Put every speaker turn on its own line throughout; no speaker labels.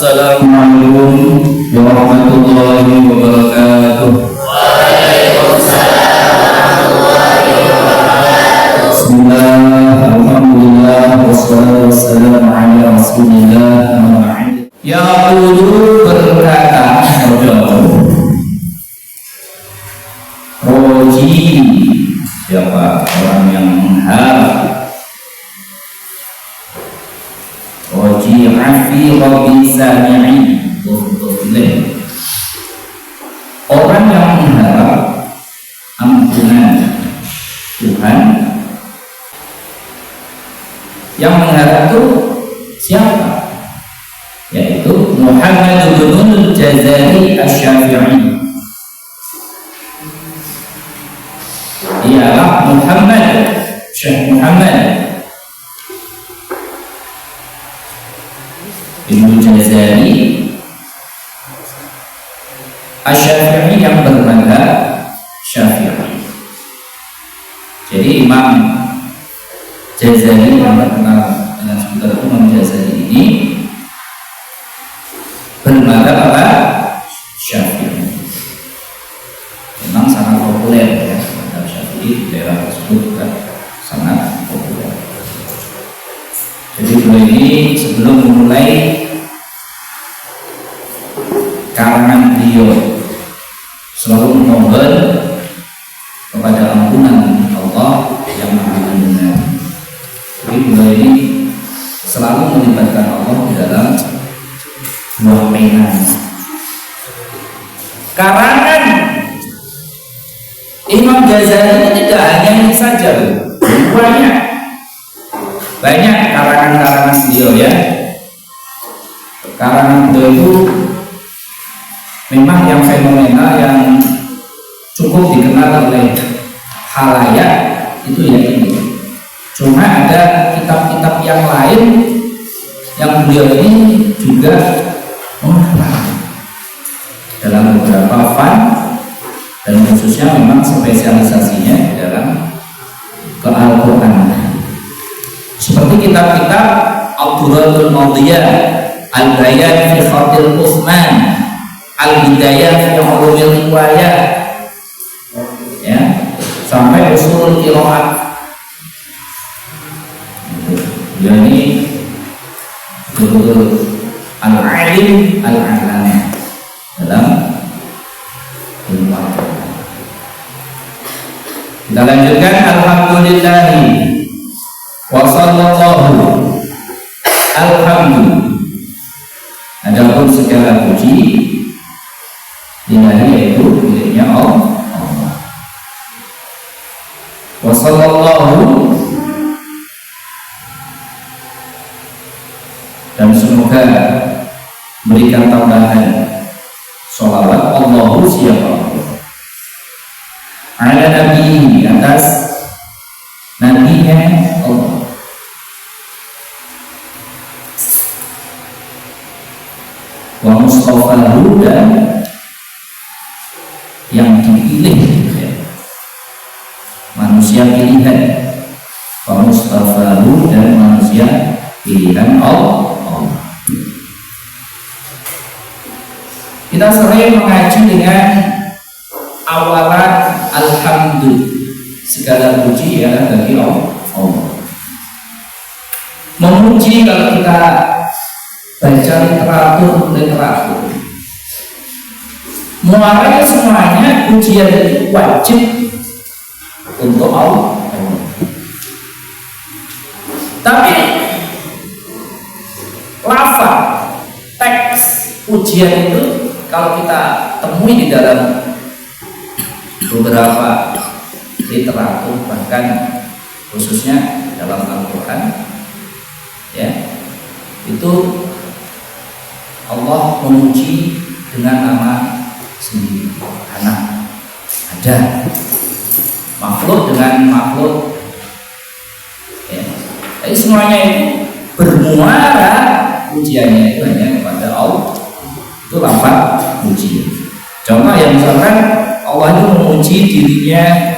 Assalamualaikum warahmatullahi wabarakatuh. Bismillah, alhamdulillah, wassalatu wassalamu ala rasulillah. Yaqulu berkata Roji, siapa orang yang mengharap, Roji afi rabbi sami'i, orang yang mengharap ampunan Tuhan. Yang mengharap itu siapa? Yaitu Muhammad bin Jazari Asy-Syafi'i. Ialah Muhammad, Syekh Muhammad bin Jazari Asy-Syafi'i yang bermadzhab Syafi'i. Jadi Imam Jazari yang terkenal dengan sebutan Imam Jazari ini bermadzhab apa? Syafi'i. Memang sangat populer ya, madzhab Syafi'i di daerah tersebut juga sangat populer. Jadi beliau ini sebelum memulai karangan beliau selalu memohon kepada ampunan Allah yang Maha Pengampun. Jadi beliau ini selalu melibatkan Allah di dalam buah pena. Karangan Imam Ghazali ini tidak hanya ini saja, banyak karangan-karangan beliau ya. Karangan beliau itu memang yang fenomenal, yang cukup dikenal oleh khalayak itu ya ini. Cuma ada kitab-kitab yang lain yang beliau ini juga dalam beberapa fan, dan khususnya memang spesialisasinya di dalam Al-Quran. Seperti kitab-kitab Ad-Durratul Madiyah, Al-Bayan fi Khatil Utsman, Al-Bidayah fi Ulumil Riwayah, ya, sampai Ushul Qiraat. Dia ini betul-betul al-alim al-alam dalam ilmu Al-Quran. Kita lanjutkan. Alhamdulillahi wa sallallahu, alhamdulillah, adapun segala puji lillahi, yaitu miliknya Allah. Wa sallallahu, dan semoga berikan tambahan sholawat Allahu siapa ala nabi, atas nabinya Allah, wa mustafahu, dan yang dipilih ya, manusia pilihan, wa mustafahu, dan manusia pilihan Allah. Kita sering mengaji dengan awalan alhamdulillah, segala puji ya bagi Allah. Memuji, kalau kita baca literatur, muaranya semuanya pujian itu wajib untuk Allah. Tapi lafaz teks pujian itu kalau kita temui di dalam beberapa literatur, bahkan khususnya dalam Al-Quran ya, itu Allah memuji dengan nama sendiri. Anak ada, makhluk dengan makhluk ya. Jadi semuanya itu bermuara pujiannya itu hanya kepada Allah. Itu lafaz puji. Contoh yang misalkan Allah itu memuji dirinya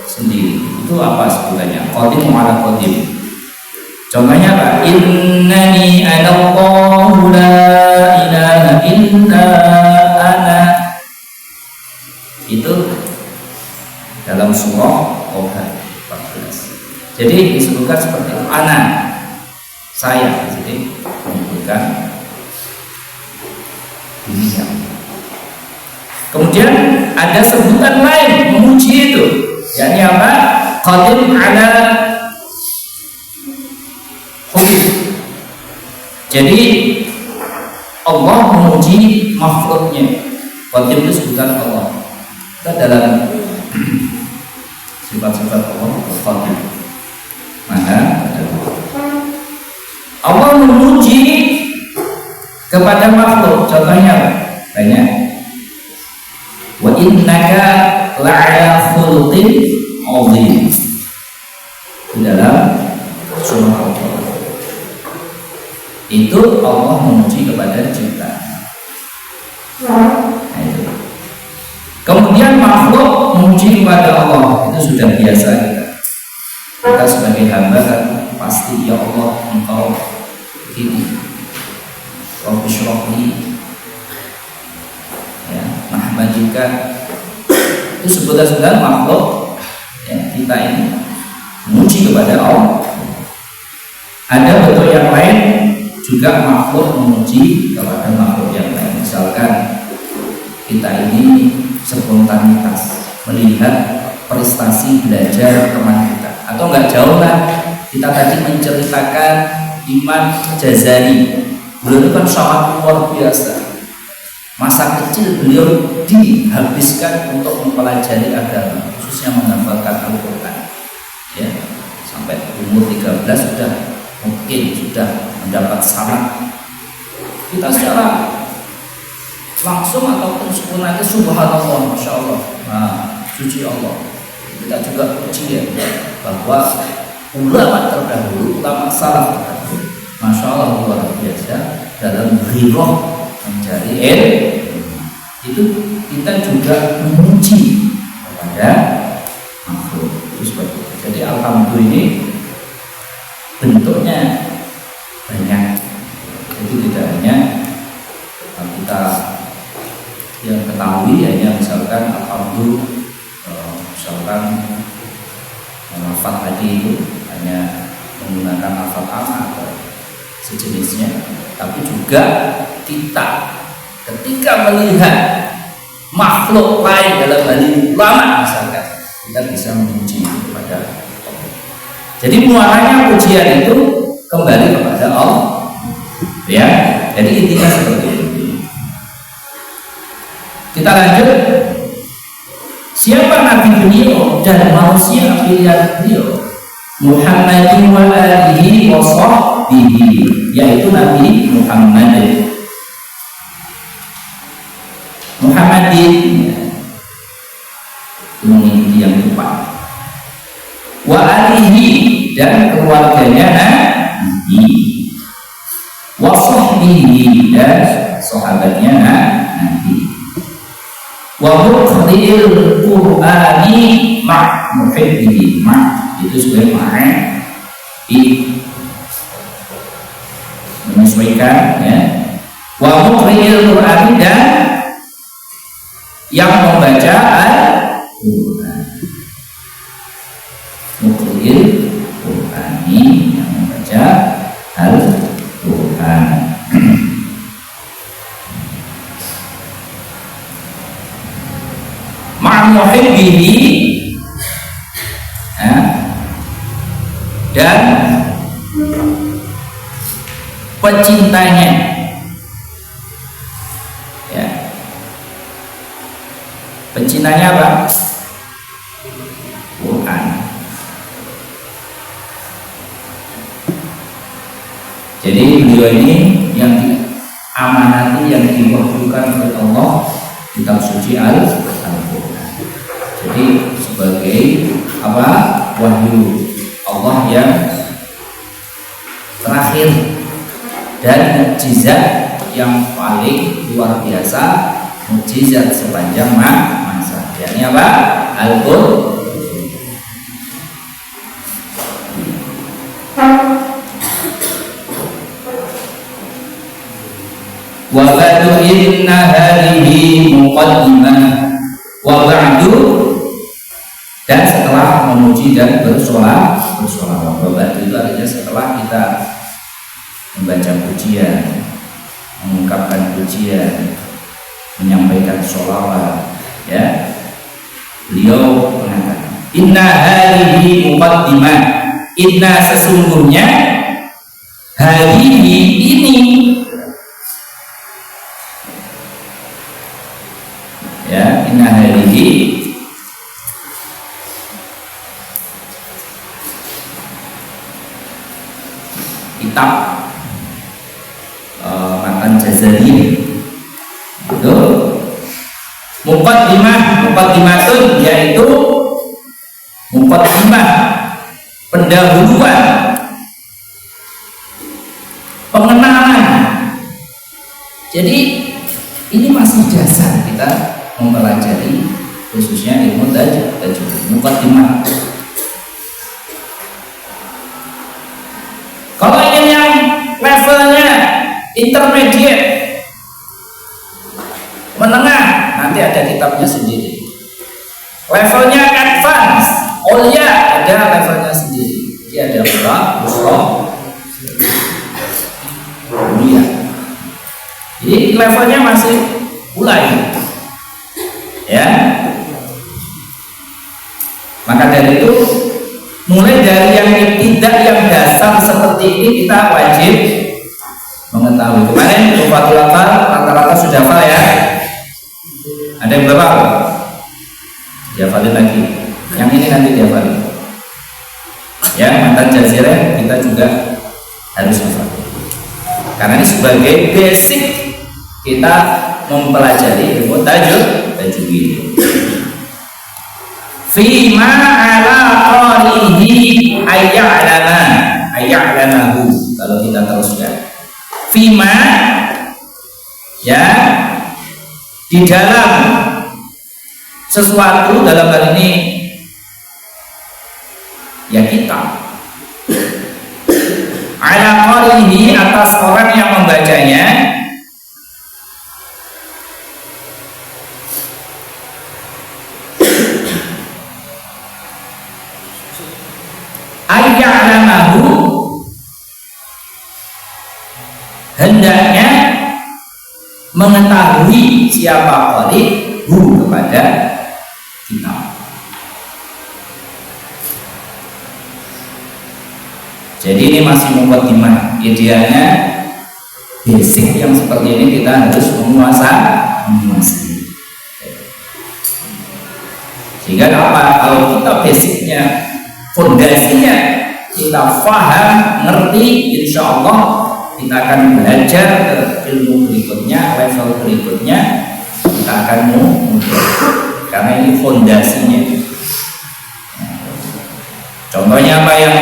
sendiri, itu apa sebutannya? Qadim ala qadim. Contohnya apa? Innani anallahu la ilaha illa ana. Itu dalam surah Toha 14. Jadi disebutkan seperti itu. Ana, saya. Jadi menyebutkan dirinya. Kemudian ada sebutan lain memuji itu, yakni apa? Qadim ala hubib. Jadi Allah memuji makhluknya. Qadim itu sebutan Allah. Kita dalam sifat-sifat Allah Qadim. Maka Allah memuji kepada makhluk. Contohnya banyak. Wa innaka la'ala khuluqin 'azim. Di dalam surah Al-Qur'an. Itu Allah memuji kepada ciptaan. Nah, itu. Kemudian makhluk memuji kepada Allah, itu sudah biasa kita. Kita sebagai hamba kan pasti, ya Allah, Engkau ini Rabbi syrahli, ya, mahmadika. Itu sebutan-sebutan makhluk, ya, kita ini memuji kepada Allah. Ada bentuk yang lain juga makhluk memuji kepada makhluk yang lain. Misalkan kita ini spontanitas melihat prestasi belajar teman kita, atau enggak jauh lah, kita tadi menceritakan Imam Jazari. Beliau itu kan sangat luar biasa. Masa kecil beliau dihabiskan untuk mempelajari agama, khususnya menghafalkan Al-Quran, ya, sampai umur 13 sudah mendapat sanad. Kita secara langsung ataupun sempurna itu subhanallah, masya Allah, nah, suci Allah. Kita juga puji ya bahwa ulama terdahulu, ulama salaf terdahulu, masya Allah, luar biasa dalam ghirah mencari ilmu. Itu kita juga memuji kepada makhluk. Jadi alhamdulillah ini bentuknya banyak. Jadi tidak hanya kita yang ketahui hanya misalkan alhamdulillah, misalkan lafaz tadi itu hanya menggunakan lafaz amma atau sejenisnya, tapi juga kita ketika melihat makhluk lain dalam hal ini ulama misalkan, kita bisa memuji kepada Allah. Jadi muaranya pujian itu kembali kepada Allah, ya. Jadi intinya seperti itu. Kita lanjut. Siapa nabi beliau dan manusia pilihan beliau? Muhammadin wa alihi wa sahbihi, yaitu Nabi Muhammadin mengikuti yang tepat, wa alihi dan keluarganya Nabi, wa sahbihi dan sahabatnya Nabi, wa muqri'il Qur'ani ma' muhibbihi, ma' itu sebagai makna menyesuaikan, ya. Wa muqri'il Qur'ani dan yang membaca Al-Qur'an, muqri'il Qur'ani yang membaca Al-Qur'an. Muhibbihi, ya, dan pecintanya, ya. Pencintanya apa? Quran. Jadi beliau ini yang diamanati, yang diwahyukan oleh Allah kitab suci Al-Qur'an. Jadi sebagai apa? Wahyu Allah yang terakhir dan mukjizat yang paling luar biasa, mukjizat sepanjang masa. Yakni apa? Al-Qur'an. ba'du inna hadhihi muqaddimah wa ba'du, dan setelah memuji dan bersolawat. Wa ba'du itu artinya setelah kita membaca pujian, mengungkapkan pujian, menyampaikan sholawat, ya, beliau mengatakan inna hadhihi muqaddimah, inna sesungguhnya hadhihi ini, ya, inna hadhihi kitab Matan Jazari itu muqaddimatun, yaitu muqaddimah, pendahuluan, pengenalan. Jadi ini masih dasar kita mempelajari khususnya ilmu tajwid, muqaddimah. Kalau ingin yang levelnya intermediate, menengah, nanti ada kitabnya sendiri. Levelnya advance, Aulia, ada levelnya sendiri. Dia ada Aulia. Jadi levelnya masih mulai, ya. Maka dari itu, mulai dari yang tidak, yang dasar seperti ini kita wajib mengetahui. Kemarin Tufatul Hafal rata-rata sudah hafal, ya. Ada yang berapa? Dihafalin lagi. Yang ini nanti dihafalin. Ya, Matan Jazirah kita juga harus hafal. Karena ini sebagai basic kita mempelajari ilmu tajwid. Fima ala qarihi ayya'lamahu. Kalau kita terus, ya. Fima, ya, di dalam sesuatu, dalam hal ini ya kita, ala qarihi, atas orang yang membacanya, ayya'lamahu, hendaknya mengetahui siapa qari'hu kepada kita. Jadi ini masih muqaddimah. Idealnya basic yang seperti ini kita harus menguasai. Sehingga apa? Kalau kita basicnya, fondasinya kita paham, ngerti, insya Allah kita akan belajar ke ilmu berikutnya, level berikutnya kita akan mudah, karena ini fondasinya. Contohnya apa yang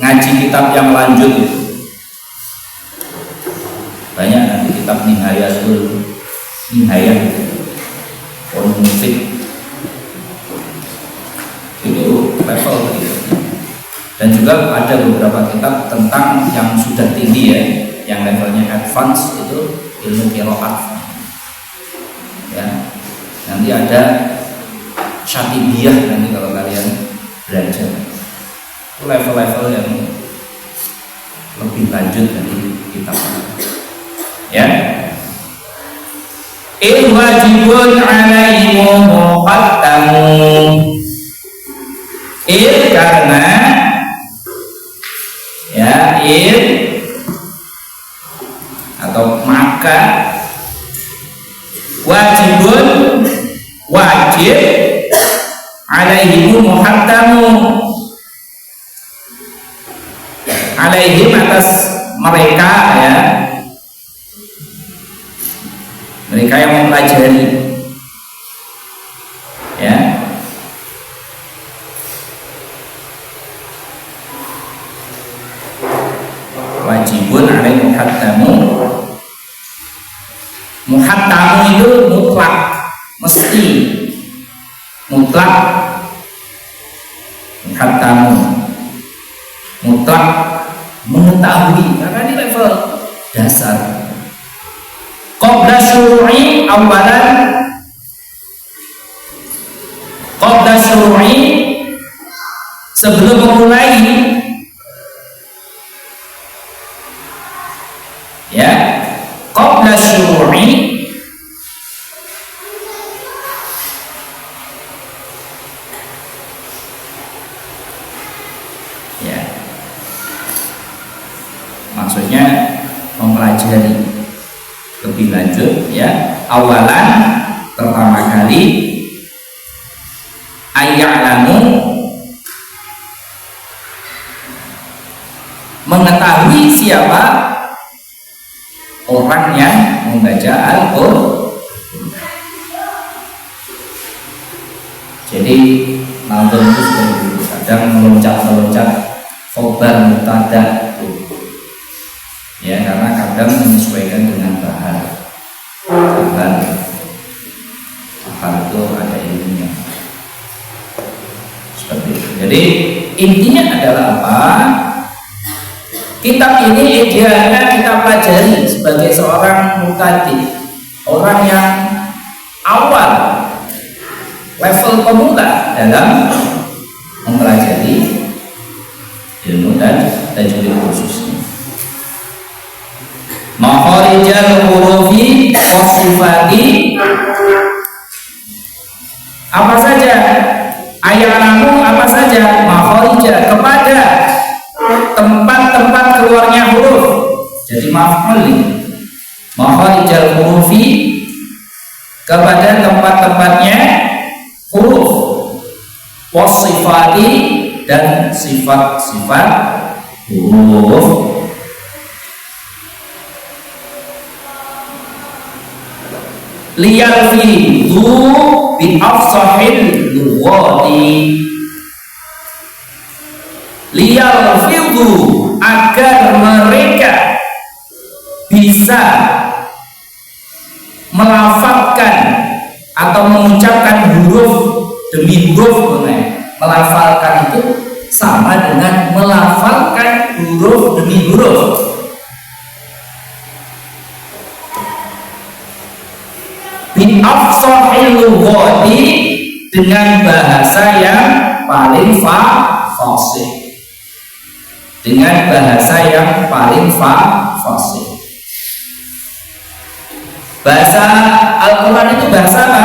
ngaji kitab yang lanjut itu banyak, nanti kitab Nihayah Konflik itu level berikutnya. Dan juga ada beberapa kitab tentang yang sudah tinggi, ya, yang levelnya advance, itu ilmu qiraat, ya. Nanti ada Syatibiyah nanti kalau kalian belajar, itu level-level yang lebih lanjut dari kitab, ya. Wajibun alaihimu muqaddamun, karena, ya, atau maka, wajib alaihimu muhaddamu, alaihim, atas mereka, ya, mereka yang mempelajari, ya, wajibun alaih muhaddamu. Muhaddamu itu mutlak, mesti, mutlak. Muhaddamu mutlak, mengetahui, karena ini level dasar. qabla syuru'i awalan, qabla syuru'i sebelum memulai, ya, qabla syuru'i ya, maksudnya mempelajari lebih lanjut, ya, awalan pertama kali, ayya'lamu mengetahui siapa orang yang membaca Al-Qur'an. Jadi nonton itu kadang meloncat-meloncat khobar mubtada, ya, karena kadang menyesuaikan dengan bahan itu ada ilmunya seperti itu. Jadi intinya adalah apa? Kitab ini idealnya kita pelajari sebagai seorang mubtadi, orang yang awal, level pemula dalam mempelajari ilmu dan tajwid khususnya. Makharijal hurufi wasifati, apa saja ayanamu, apa saja makharijal, kepada tempat-tempat keluarnya huruf. Jadi maf'ul, makharijal hurufi, kepada tempat-tempatnya huruf, wasifati, dan sifat-sifat huruf. Liyalfidu bi afsahil lughati, liyalfidu, agar mereka bisa melafalkan atau mengucapkan huruf demi huruf. Melafalkan itu sama dengan melafalkan huruf demi huruf. Bi afsahil lughati, dengan bahasa yang paling fasih, dengan bahasa yang paling fasih. Bahasa Al-Quran itu bahasa apa?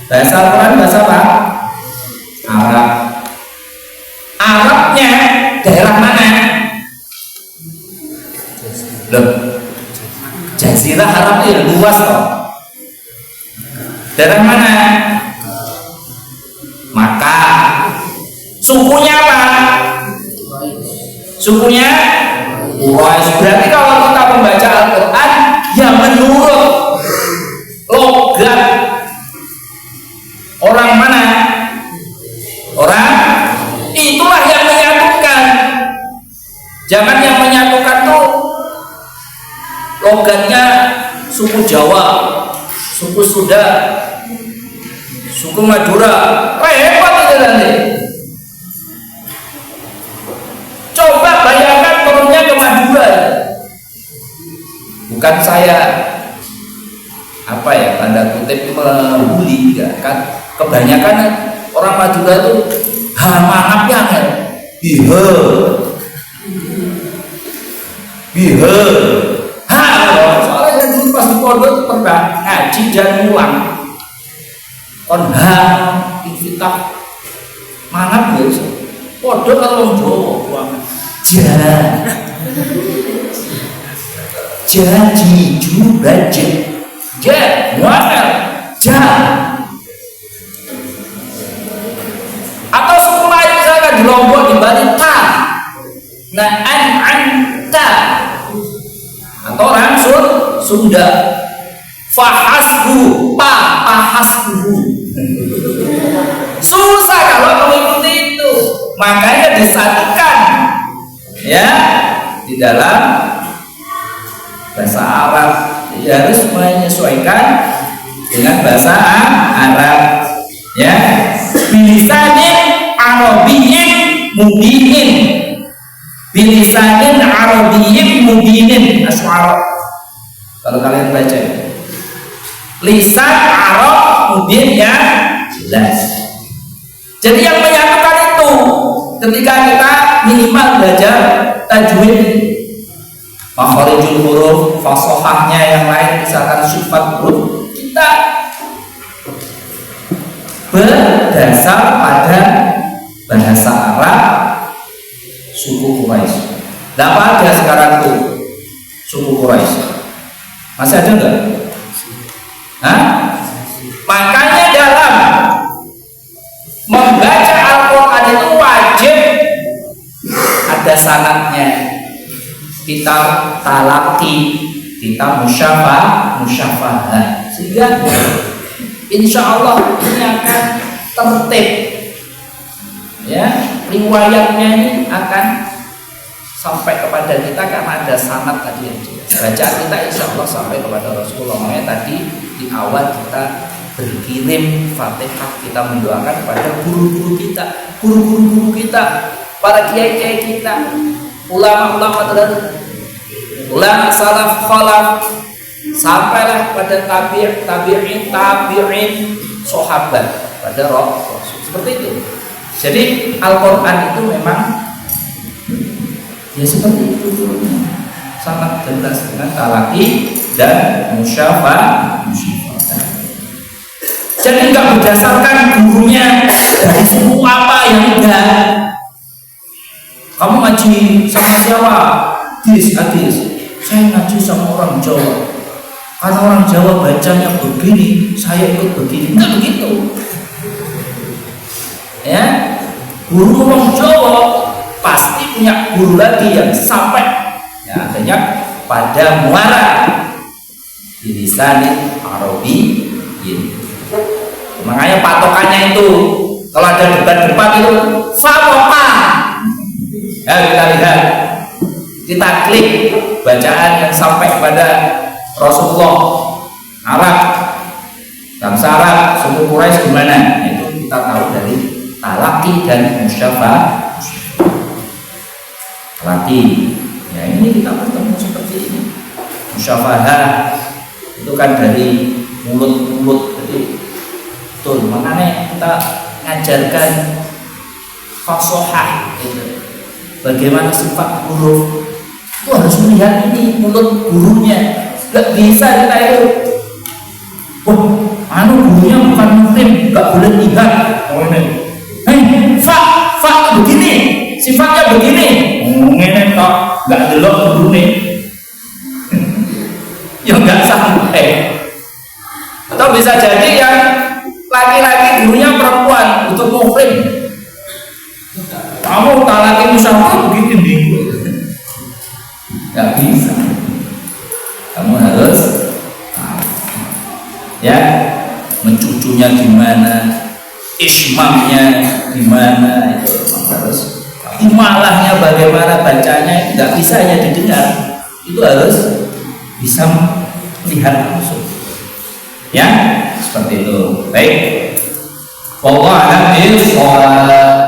Bahasa Al-Quran bahasa apa? Arab. Arabnya daerah mana? Loh, Jazirah Arab itu luas toh. Daerah mana? Makkah. Sukunya apa? Sukunya Quraisy. Berarti kalau kita membaca Al-Quran yang menurut logat orang mana? Orang itulah yang menyatukan. Jangan yang menyatukan tuh logatnya suku Jawa, suku Sunda, suku Madura. Repot itu nanti. Coba bayangkan turunnya ke Madura. Bukan saya apa ya, tanda kutip membuli, enggak kan? Kebanyakan orang Madura itu mangapnya kan, bihe, soalnya saya dulu pas di pondok itu pernah ngaji dan ngulang, kon kita mangap guys, pondok kalau Jawa jadi juga atau suku lain misalkan di Lombok, di Bali ta, nah ta, atau orang Sunda fahasbu pahasbu. Susah kalau mengikuti itu, makanya disatukan ya di dalam bahasa Arab. Jadi harus menyesuaikan dengan bahasa Arab ya, bilisanin arabiyyin mubinin, bilisanin arabiyyin mubinin. Asy'ara Kalau kalian baca lisan Arab mubin yang jelas. Jadi yang menyatukan itu ketika kita minimal belajar tajwid, makharijul huruf, fasahahnya yang lain, misalkan sifat huruf, kita berdasar pada bahasa Arab suku Quraisy. Apa ada sekarang tuh suku Quraisy? Masih ada enggak? Hah? Makanya dalam membaca Al-Quran itu wajib ada sanadnya. Kita talaqi, kita musyafahah, sehingga insya Allah ini akan tertib, ya, riwayatnya ini akan sampai kepada kita karena ada sanad tadi yang jelas. Bacaan kita insya Allah sampai kepada Rasulullah. Makanya tadi di awal kita berkirim Fatihah, kita mendoakan kepada guru-guru kita, guru-guru kita, para kiai-kiai kita, ulama-ulama terdahulu, ulama salaf khalaf, sampailah pada tabi'in, sahabat, pada Rasul. Seperti itu. Jadi Al-Quran itu memang ya seperti itu turunnya, sangat jelas dengan talaqi dan musyafah. Jadi nggak berdasarkan gurunya dari suku apa yang enggak. Kamu ngaji sama siapa? Hadis. Saya ngaji sama orang Jawa. Karena orang Jawa bacanya begini, saya ikut begini. Enggak begitu. Ya, guru orang Jawa pasti punya guru lagi yang sampai, ya, artinya pada muara di lisan Arabiyyin. Makanya patokannya itu kalau ada debat-debat itu fawaqa, ya, kita lihat, kita klik bacaan yang sampai kepada Rasulullah, Arab, bangsa Arab, suku Quraisy gimana, itu kita tahu dari talaqi dan musyafah. Talaqi, ya ini kita bertemu seperti ini. Musyafahah itu kan dari mulut-mulut, jadi betul, makanya kita ngajarkan fasahah itu. Bagaimana sifat huruf itu harus melihat ini mulut gurunya. Gak bisa kita itu, gurunya bukan muslim, gak boleh lihat. Fa begini, sifatnya begini. Ngene kok gak delok gurune. Ya gak sampai. Atau bisa jadi yang laki-laki gurunya perempuan untuk muslim. Kamu talaqi musyafah begitu bingung. Gak bisa. Kamu harus ya mencucunya gimana, ismamnya gimana, itu harus. Imalahnya bagaimana bacanya, tidak bisa hanya didengar, itu harus bisa melihat langsung. Ya, seperti itu. Baik. Wallahu a'lam bishawab.